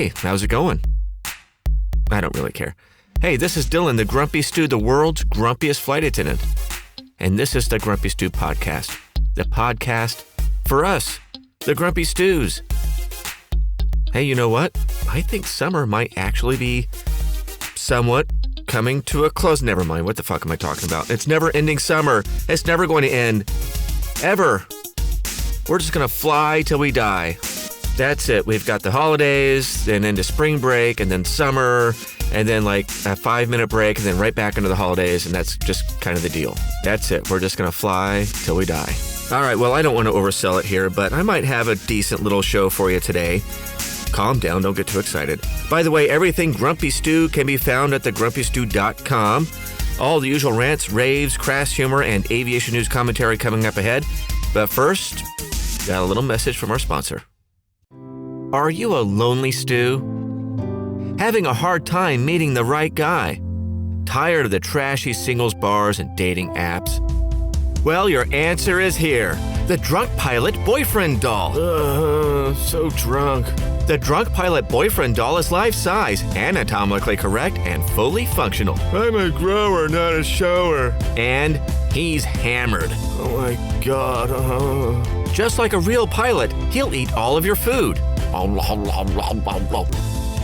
Hey, how's it going? I don't really care. Hey, this is Dylan, the Grumpy Stew, the world's grumpiest flight attendant. And this is the Grumpy Stew podcast. The podcast for us, the Grumpy Stews. Hey, you know what? I think summer might actually be somewhat coming to a close. Never mind. What the fuck am I talking about? It's never ending summer. It's never going to end. Ever. We're just going to fly till we die. That's it. We've got the holidays, then into spring break, and then summer, and then like a 5-minute break, and then right back into the holidays, and that's just kind of the deal. That's it. We're just going to fly till we die. All right, well, I don't want to oversell it here, but I might have a decent little show for you today. Calm down. Don't get too excited. By the way, everything Grumpy Stew can be found at thegrumpystew.com. All the usual rants, raves, crass humor, and aviation news commentary coming up ahead. But first, got a little message from our sponsor. Are you a lonely stew? Having a hard time meeting the right guy? Tired of the trashy singles bars and dating apps? Well, your answer is here. The Drunk Pilot Boyfriend Doll. So drunk. The Drunk Pilot Boyfriend Doll is life-size, anatomically correct, and fully functional. I'm a grower, not a shower. And he's hammered. Oh my God. Just like a real pilot, he'll eat all of your food.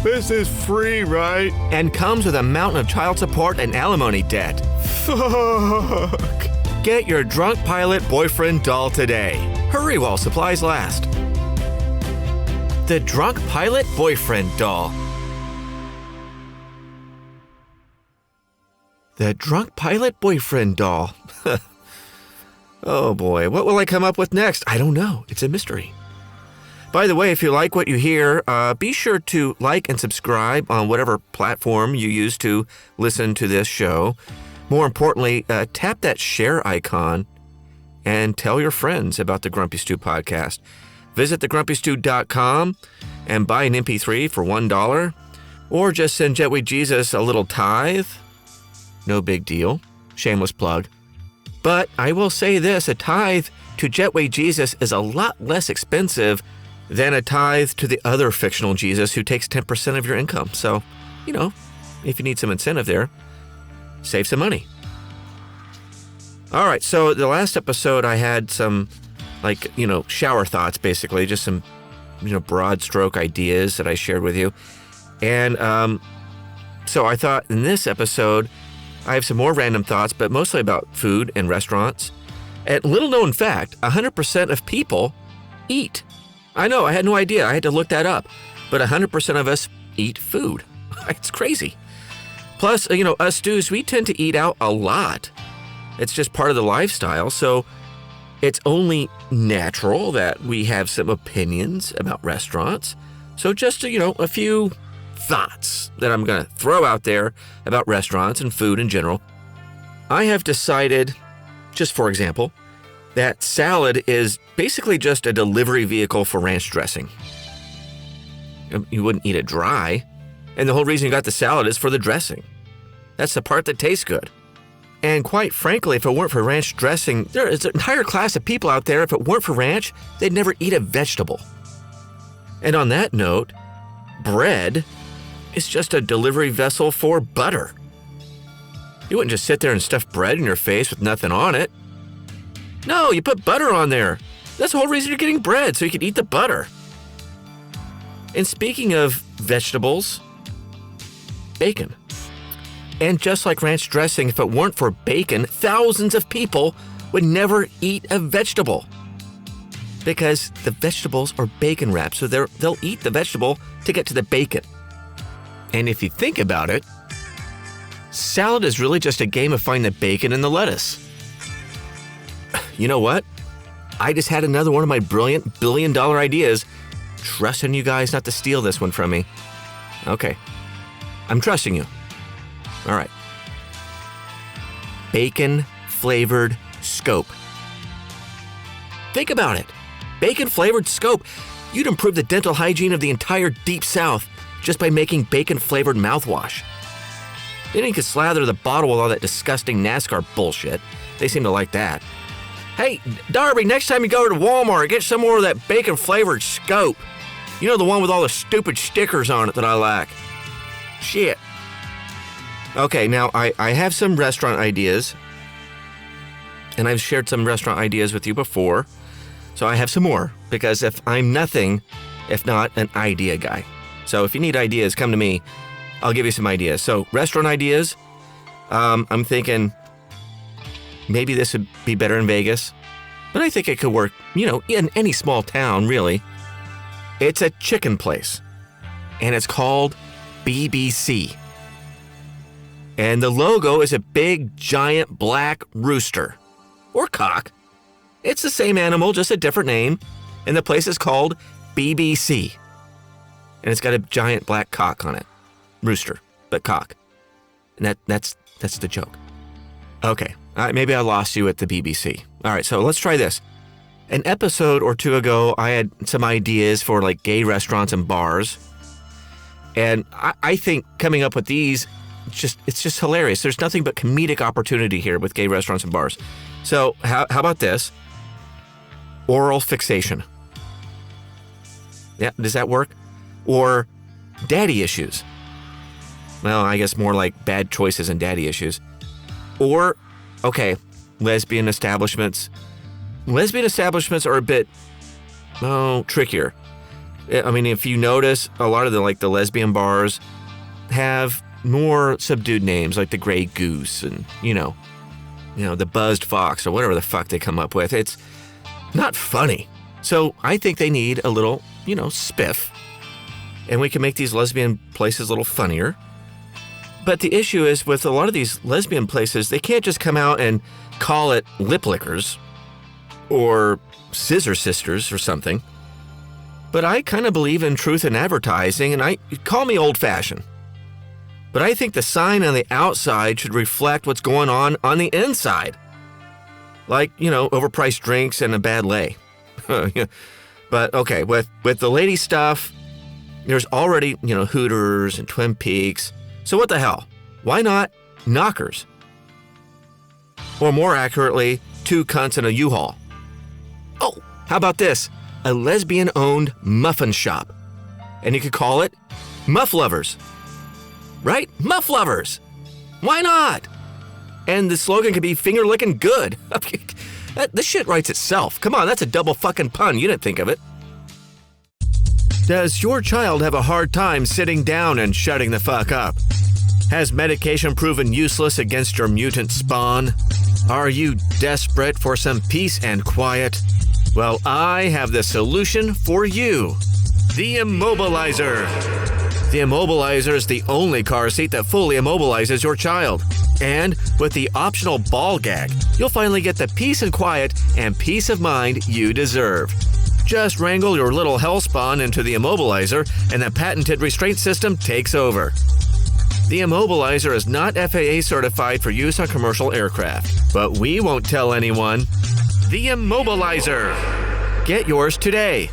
This is free, right? And comes with a mountain of child support and alimony debt. Fuck. Get your Drunk Pilot Boyfriend Doll today. Hurry while supplies last. The Drunk Pilot Boyfriend Doll. The Drunk Pilot Boyfriend Doll. Oh boy, what will I come up with next? I don't know. It's a mystery. By the way, if you like what you hear, be sure to like and subscribe on whatever platform you use to listen to this show. More importantly, tap that share icon and tell your friends about the Grumpy Stew podcast. Visit thegrumpystew.com and buy an MP3 for $1, or just send Jetway Jesus a little tithe. No big deal. Shameless plug. But I will say this, a tithe to Jetway Jesus is a lot less expensive than a tithe to the other fictional Jesus who takes 10% of your income. So, if you need some incentive there, save some money. All right, so the last episode I had some, shower thoughts, basically, just some, broad stroke ideas that I shared with you. And so I thought in this episode, I have some more random thoughts, but mostly about food and restaurants. And little known fact, 100% of people eat. I know, I had no idea. I had to look that up. But 100% of us eat food. It's crazy. Plus, us stews, we tend to eat out a lot. It's just part of the lifestyle. So it's only natural that we have some opinions about restaurants. So just, a few thoughts that I'm going to throw out there about restaurants and food in general. I have decided, just for example, that salad is basically just a delivery vehicle for ranch dressing. You wouldn't eat it dry, and the whole reason you got the salad is for the dressing. That's the part that tastes good. And quite frankly, if it weren't for ranch dressing, there is an entire class of people out there, if it weren't for ranch, they'd never eat a vegetable. And on that note, bread is just a delivery vessel for butter. You wouldn't just sit there and stuff bread in your face with nothing on it. No, you put butter on there. That's the whole reason you're getting bread, so you can eat the butter. And speaking of vegetables, bacon. And just like ranch dressing, if it weren't for bacon, thousands of people would never eat a vegetable. Because the vegetables are bacon wrapped, so they'll eat the vegetable to get to the bacon. And if you think about it, salad is really just a game of finding the bacon and the lettuce. You know what? I just had another one of my brilliant billion-dollar ideas. Trusting you guys not to steal this one from me. Okay. I'm trusting you. All right. Bacon-flavored scope. Think about it. Bacon-flavored scope. You'd improve the dental hygiene of the entire Deep South just by making bacon-flavored mouthwash. Then you could slather the bottle with all that disgusting NASCAR bullshit. They seem to like that. Hey, Darby, next time you go to Walmart, get some more of that bacon-flavored scope. You know, the one with all the stupid stickers on it that I like. Shit. Okay, now I have some restaurant ideas. And I've shared some restaurant ideas with you before. So I have some more. Because if I'm nothing, if not an idea guy. So if you need ideas, come to me. I'll give you some ideas. So restaurant ideas. I'm thinking maybe this would be better in Vegas. But I think it could work, in any small town, really. It's a chicken place. And it's called BBC. And the logo is a big, giant black rooster. Or cock. It's the same animal, just a different name. And the place is called BBC. And it's got a giant black cock on it. Rooster, but cock. And that's the joke. Okay, maybe I lost you at the BBC. All right, so let's try this. An episode or two ago, I had some ideas for like gay restaurants and bars. And I think coming up with these, it's just hilarious. There's nothing but comedic opportunity here with gay restaurants and bars. So how about this? Oral fixation. Yeah, does that work? Or daddy issues. Well, I guess more like bad choices and daddy issues. Or, okay, lesbian establishments. Lesbian establishments are a bit, trickier. I mean, if you notice, a lot of the lesbian bars have more subdued names, like the Grey Goose and, the Buzzed Fox or whatever the fuck they come up with. It's not funny. So I think they need a little, spiff. And we can make these lesbian places a little funnier. But the issue is with a lot of these lesbian places, they can't just come out and call it Lip Lickers or Scissor Sisters or something. But I kind of believe in truth in advertising, and call me old-fashioned. But I think the sign on the outside should reflect what's going on the inside. Like, overpriced drinks and a bad lay. But okay, with the lady stuff, there's already, Hooters and Twin Peaks. So what the hell? Why not Knockers? Or more accurately, two cunts in a U-Haul. Oh, how about this? A lesbian-owned muffin shop. And you could call it Muff Lovers. Right? Muff Lovers. Why not? And the slogan could be finger licking good. This shit writes itself. Come on, that's a double fucking pun. You didn't think of it. Does your child have a hard time sitting down and shutting the fuck up? Has medication proven useless against your mutant spawn? Are you desperate for some peace and quiet? Well, I have the solution for you. The Immobilizer. The Immobilizer is the only car seat that fully immobilizes your child. And with the optional ball gag, you'll finally get the peace and quiet and peace of mind you deserve. Just wrangle your little hellspawn into the Immobilizer and the patented restraint system takes over. The Immobilizer is not FAA certified for use on commercial aircraft, but we won't tell anyone. The Immobilizer. Get yours today.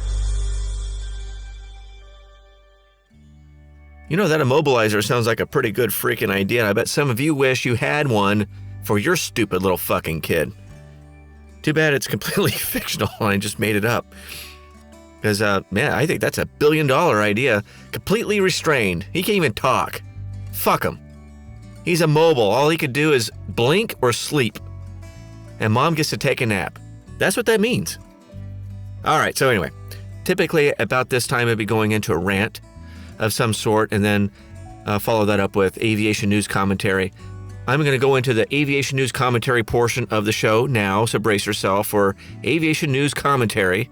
That Immobilizer sounds like a pretty good freaking idea, and I bet some of you wish you had one for your stupid little fucking kid. Too bad it's completely fictional and I just made it up. Because, I think that's $1 billion idea. Completely restrained. He can't even talk. Fuck him. He's immobile. All he could do is blink or sleep. And mom gets to take a nap. That's what that means. All right, so anyway. Typically, about this time, I'd be going into a rant of some sort and then follow that up with aviation news commentary. I'm going to go into the aviation news commentary portion of the show now, so brace yourself for aviation news commentary.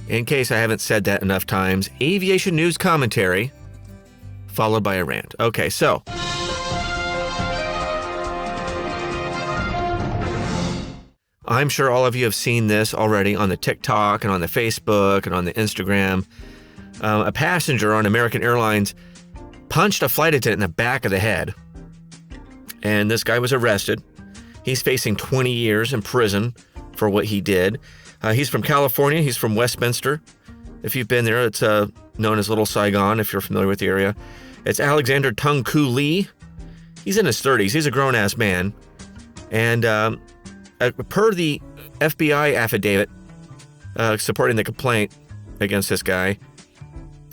In case I haven't said that enough times, aviation news commentary, followed by a rant. Okay, so. I'm sure all of you have seen this already on the TikTok and on the Facebook and on the Instagram. A passenger on American Airlines punched a flight attendant in the back of the head. And this guy was arrested. He's facing 20 years in prison for what he did. He's from California. He's from Westminster. If you've been there, it's known as Little Saigon, if you're familiar with the area. It's Alexander Tung Koo Lee. He's in his 30s. He's a grown-ass man. And per the FBI affidavit supporting the complaint against this guy,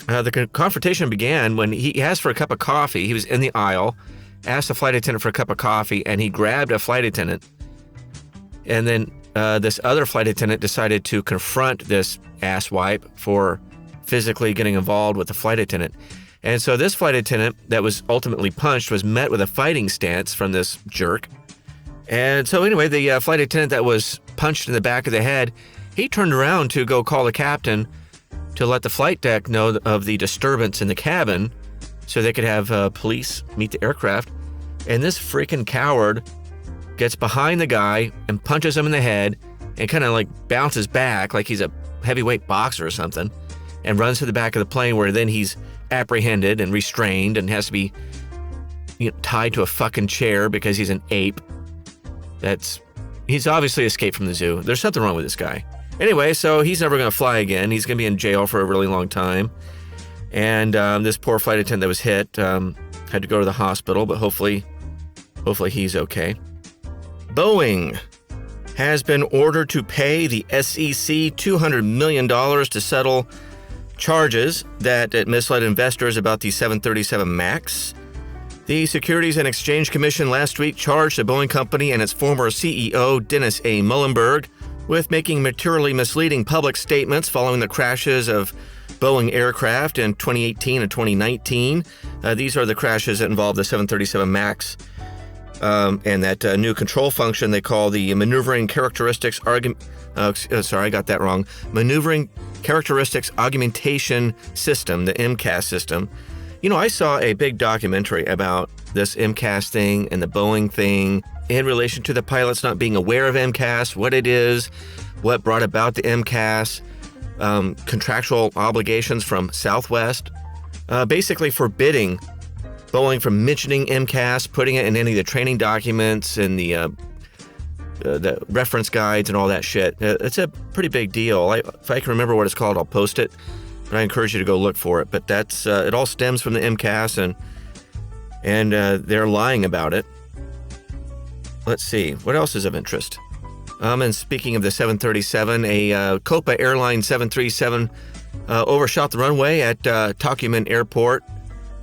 The confrontation began when he asked for a cup of coffee. He was in the aisle, asked the flight attendant for a cup of coffee, and he grabbed a flight attendant. And then this other flight attendant decided to confront this asswipe for physically getting involved with the flight attendant. And so this flight attendant that was ultimately punched was met with a fighting stance from this jerk. And so anyway, the flight attendant that was punched in the back of the head, he turned around to go call the captain to let the flight deck know of the disturbance in the cabin so they could have police meet the aircraft. And this freaking coward gets behind the guy and punches him in the head and kind of like bounces back like he's a heavyweight boxer or something and runs to the back of the plane, where then he's apprehended and restrained and has to be tied to a fucking chair because he's an ape. He's obviously escaped from the zoo. There's something wrong with this guy. Anyway, so he's never going to fly again. He's going to be in jail for a really long time. And this poor flight attendant that was hit had to go to the hospital, but hopefully he's okay. Boeing has been ordered to pay the SEC $200 million to settle charges that it misled investors about the 737 MAX. The Securities and Exchange Commission last week charged the Boeing company and its former CEO, Dennis A. Muhlenberg, with making materially misleading public statements following the crashes of Boeing aircraft in 2018 and 2019. These are the crashes that involved the 737 MAX and that new control function they call the Maneuvering Characteristics Maneuvering Characteristics Augmentation System, the MCAS system. I saw a big documentary about this MCAS thing and the Boeing thing in relation to the pilots not being aware of MCAS, what it is, what brought about the MCAS, contractual obligations from Southwest, basically forbidding Boeing from mentioning MCAS, putting it in any of the training documents and the reference guides and all that shit. It's a pretty big deal. If I can remember what it's called, I'll post it. But I encourage you to go look for it. But that's it all stems from the MCAS, and they're lying about it. Let's see, what else is of interest? And speaking of the 737, a Copa Airline 737 overshot the runway at Tocumen Airport.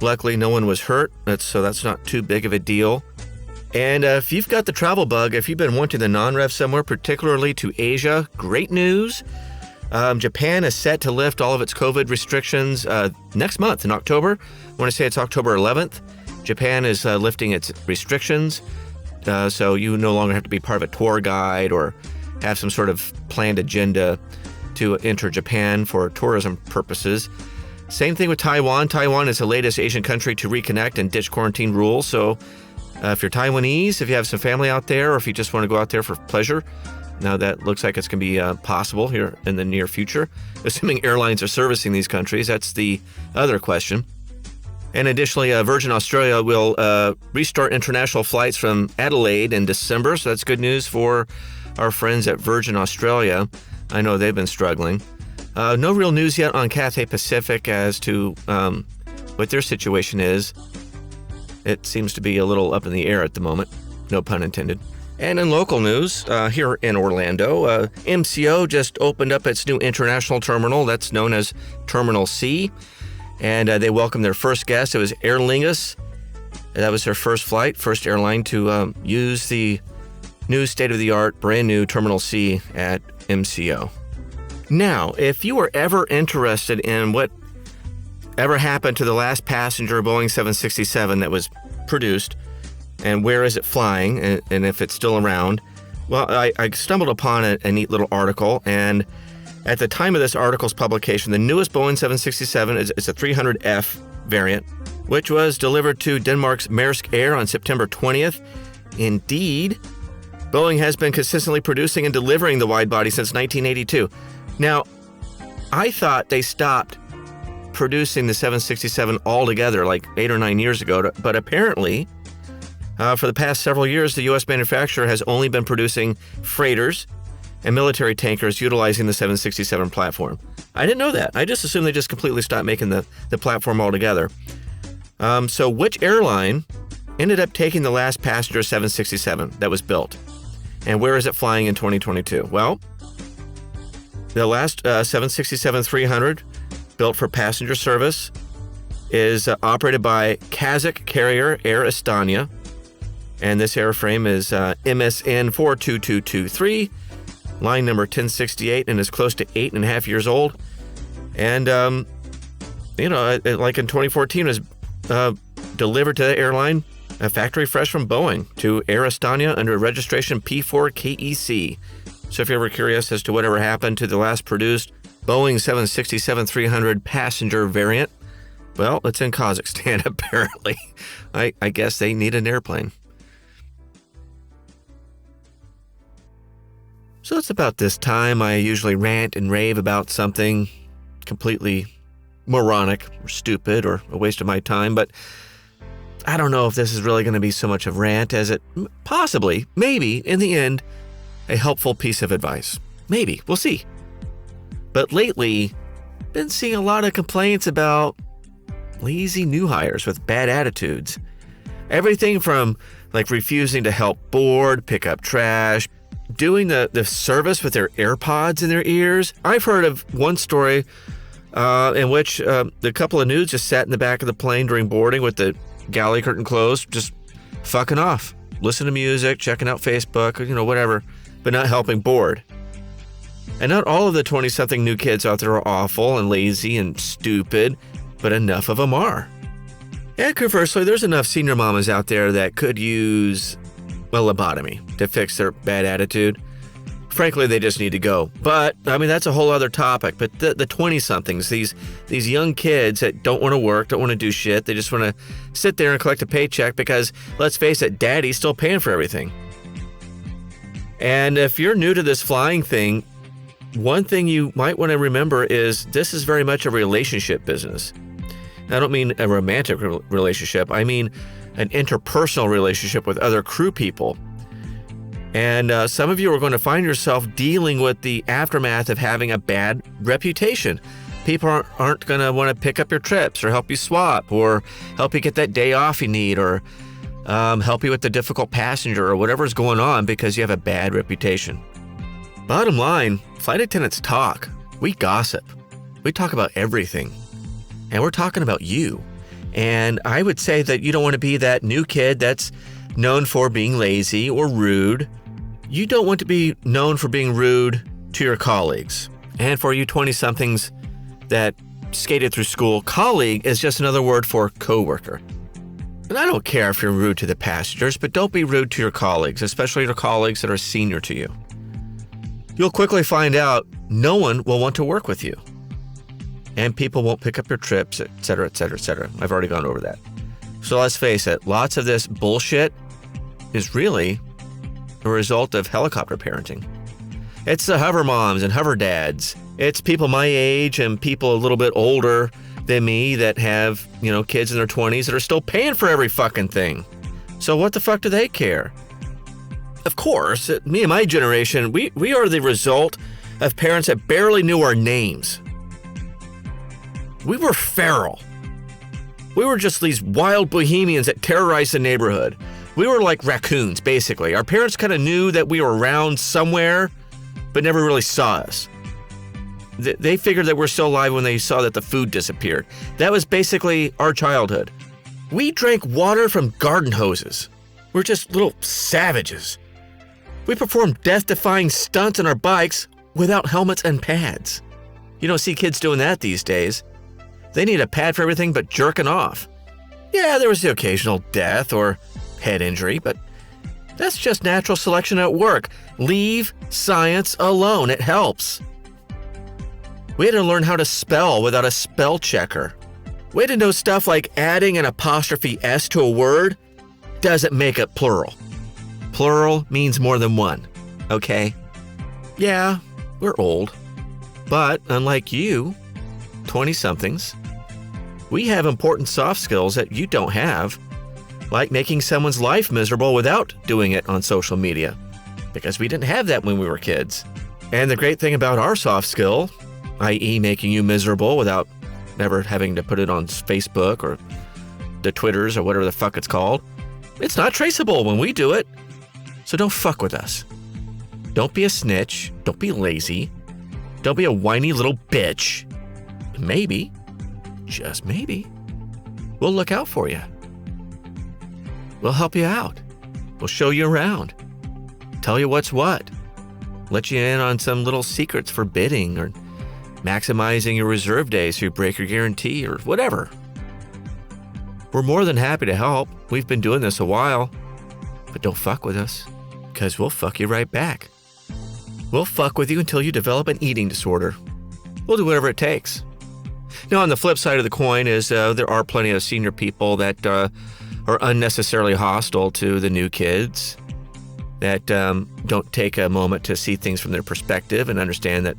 Luckily, no one was hurt, so that's not too big of a deal. And if you've got the travel bug, if you've been wanting the non-rev somewhere, particularly to Asia, great news. Japan is set to lift all of its COVID restrictions next month in October. I want to say it's October 11th. Japan is lifting its restrictions, so you no longer have to be part of a tour guide or have some sort of planned agenda to enter Japan for tourism purposes. Same thing with Taiwan. Taiwan is the latest Asian country to reconnect and ditch quarantine rules. So if you're Taiwanese, if you have some family out there, or if you just want to go out there for pleasure, now that looks like it's going to be possible here in the near future, assuming airlines are servicing these countries. That's the other question. And additionally, Virgin Australia will restart international flights from Adelaide in December. So that's good news for our friends at Virgin Australia. I know they've been struggling. No real news yet on Cathay Pacific as to what their situation is. It seems to be a little up in the air at the moment. No pun intended. And in local news, here in Orlando, MCO just opened up its new international terminal that's known as Terminal C. And they welcomed their first guest. It was Aer Lingus. That was their first flight, first airline to use the new state-of-the-art, brand new Terminal C at MCO. Now, if you were ever interested in what ever happened to the last passenger Boeing 767 that was produced, and where is it flying, and if it's still around, well, I stumbled upon a neat little article, and at the time of this article's publication, the newest Boeing 767 is a 300F variant, which was delivered to Denmark's Maersk Air on September 20th. Indeed, Boeing has been consistently producing and delivering the wide-body since 1982. Now, I thought they stopped producing the 767 altogether like 8 or 9 years ago, but apparently, for the past several years, the U.S. manufacturer has only been producing freighters and military tankers utilizing the 767 platform. I didn't know that. I just assumed they just completely stopped making the platform altogether. So which airline ended up taking the last passenger 767 that was built? And where is it flying in 2022? Well, the last 767-300 built for passenger service, is operated by Kazakh carrier Air Astana. And this airframe is MSN 42223, line number 1068, and is close to 8.5 years old. And, like in 2014, was delivered to the airline, a factory fresh from Boeing, to Air Astana under registration P4KEC. So if you're ever curious as to whatever happened to the last produced Boeing 767-300 passenger variant, well, it's in Kazakhstan, apparently. I guess they need an airplane. So it's about this time I usually rant and rave about something completely moronic or stupid or a waste of my time, but I don't know if this is really going to be so much of rant as it possibly, maybe, in the end, a helpful piece of advice. Maybe. We'll see. But lately, been seeing a lot of complaints about lazy new hires with bad attitudes. Everything from refusing to help board, pick up trash, doing the service with their AirPods in their ears. I've heard of one story in which the couple of nudes just sat in the back of the plane during boarding with the galley curtain closed, just fucking off, listening to music, checking out Facebook, whatever, but not helping board. And not all of the 20-something new kids out there are awful and lazy and stupid, but enough of them are. And conversely, there's enough senior mamas out there that could use a lobotomy to fix their bad attitude. Frankly, they just need to go. But, that's a whole other topic. But the 20-somethings, these young kids that don't want to work, don't want to do shit, they just want to sit there and collect a paycheck because, let's face it, daddy's still paying for everything. And if you're new to this flying thing, one thing you might want to remember is this is very much a relationship business. I don't mean a romantic relationship. I mean an interpersonal relationship with other crew people. And some of you are going to find yourself dealing with the aftermath of having a bad reputation. People aren't going to want to pick up your trips or help you swap or help you get that day off you need or help you with the difficult passenger or whatever's going on because you have a bad reputation. Bottom line, flight attendants talk. We gossip. We talk about everything. And we're talking about you. And I would say that you don't want to be that new kid that's known for being lazy or rude. You don't want to be known for being rude to your colleagues. And for you 20-somethings that skated through school, colleague is just another word for coworker. And I don't care if you're rude to the passengers, but don't be rude to your colleagues, especially your colleagues that are senior to you. You'll quickly find out no one will want to work with you. And people won't pick up your trips, etc., etc., etc. I've already gone over that. So let's face it, lots of this bullshit is really a result of helicopter parenting. It's the hover moms and hover dads. It's people my age and people a little bit older than me that have, kids in their 20s that are still paying for every fucking thing. So what the fuck do they care? Of course, me and my generation, we are the result of parents that barely knew our names. We were feral. We were just these wild bohemians that terrorized the neighborhood. We were like raccoons, basically. Our parents kind of knew that we were around somewhere, but never really saw us. They figured that we're still alive when they saw that the food disappeared. That was basically our childhood. We drank water from garden hoses. We're just little savages. We performed death-defying stunts on our bikes without helmets and pads. You don't see kids doing that these days. They need a pad for everything but jerking off. Yeah, there was the occasional death or head injury, but that's just natural selection at work. Leave science alone. It helps. We had to learn how to spell without a spell checker. We had to know stuff like adding an apostrophe S to a word doesn't make it plural. Plural means more than one, okay? Yeah, we're old. But unlike you, 20-somethings, we have important soft skills that you don't have, like making someone's life miserable without doing it on social media, because we didn't have that when we were kids. And the great thing about our soft skill, i.e. making you miserable without never having to put it on Facebook or the Twitters or whatever the fuck it's called, it's not traceable when we do it. So don't fuck with us. Don't be a snitch. Don't be lazy. Don't be a whiny little bitch. maybe, just maybe, we'll look out for you. We'll help you out. We'll show you around. Tell you what's what. Let you in on some little secrets for bidding or maximizing your reserve days so you break your guarantee or whatever. We're more than happy to help. We've been doing this a while. But don't fuck with us, because we'll fuck you right back. We'll fuck with you until you develop an eating disorder. We'll do whatever it takes. Now, on the flip side of the coin is there are plenty of senior people that are unnecessarily hostile to the new kids, that don't take a moment to see things from their perspective and understand that,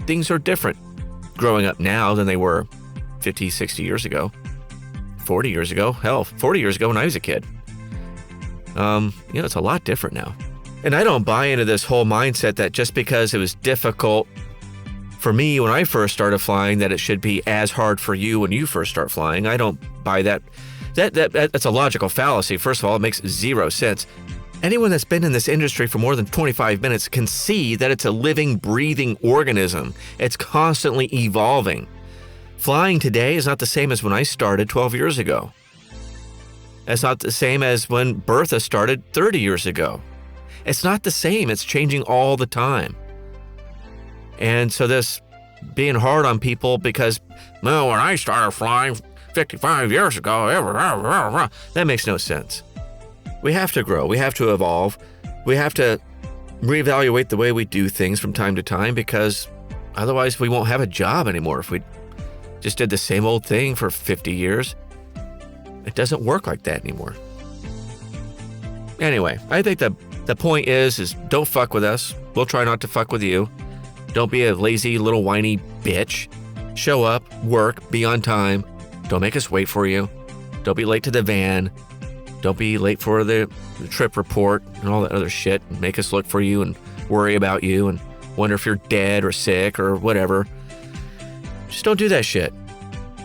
things are different growing up now than they were 50, 60 years ago, 40 years ago, hell, 40 years ago when I was a kid. It's a lot different now. And I don't buy into this whole mindset that just because it was difficult for me when I first started flying, that it should be as hard for you when you first start flying. I don't buy that. That's a logical fallacy. First of all, it makes zero sense. Anyone that's been in this industry for more than 25 minutes can see that it's a living, breathing organism. It's constantly evolving. Flying today is not the same as when I started 12 years ago. It's not the same as when Bertha started 30 years ago. It's not the same. It's changing all the time. And so this being hard on people because, well, when I started flying 55 years ago, that makes no sense. We have to grow. We have to evolve. We have to reevaluate the way we do things from time to time, because otherwise we won't have a job anymore if we just did the same old thing for 50 years. It doesn't work like that anymore. Anyway, I think the point is don't fuck with us. We'll try not to fuck with you. Don't be a lazy little whiny bitch. Show up, work, be on time. Don't make us wait for you. Don't be late to the van. Don't be late for the trip report and all that other shit. Make us look for you and worry about you and wonder if you're dead or sick or whatever. Just don't do that shit.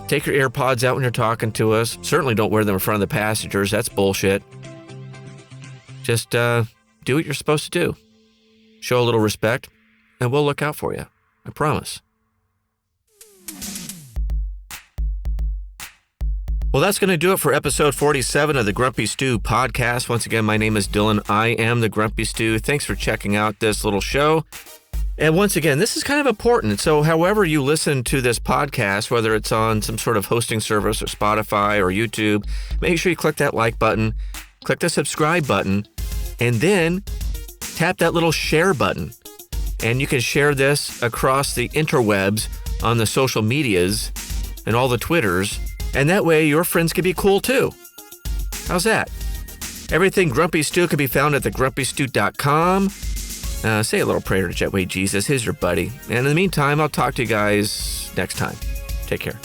Take your AirPods out when you're talking to us. Certainly don't wear them in front of the passengers. That's bullshit. Just do what you're supposed to do. Show a little respect, and we'll look out for you. I promise. Well, that's going to do it for episode 47 of the Grumpy Stew podcast. Once again, my name is Dylan. I am the Grumpy Stew. Thanks for checking out this little show. And once again, this is kind of important. So however you listen to this podcast, whether it's on some sort of hosting service or Spotify or YouTube, make sure you click that like button, click the subscribe button, and then tap that little share button. And you can share this across the interwebs on the social medias and all the Twitters. And that way your friends can be cool too. How's that? Everything Grumpy Stew can be found at thegrumpystew.com. Say a little prayer to Jetway Jesus. He's your buddy. And in the meantime, I'll talk to you guys next time. Take care.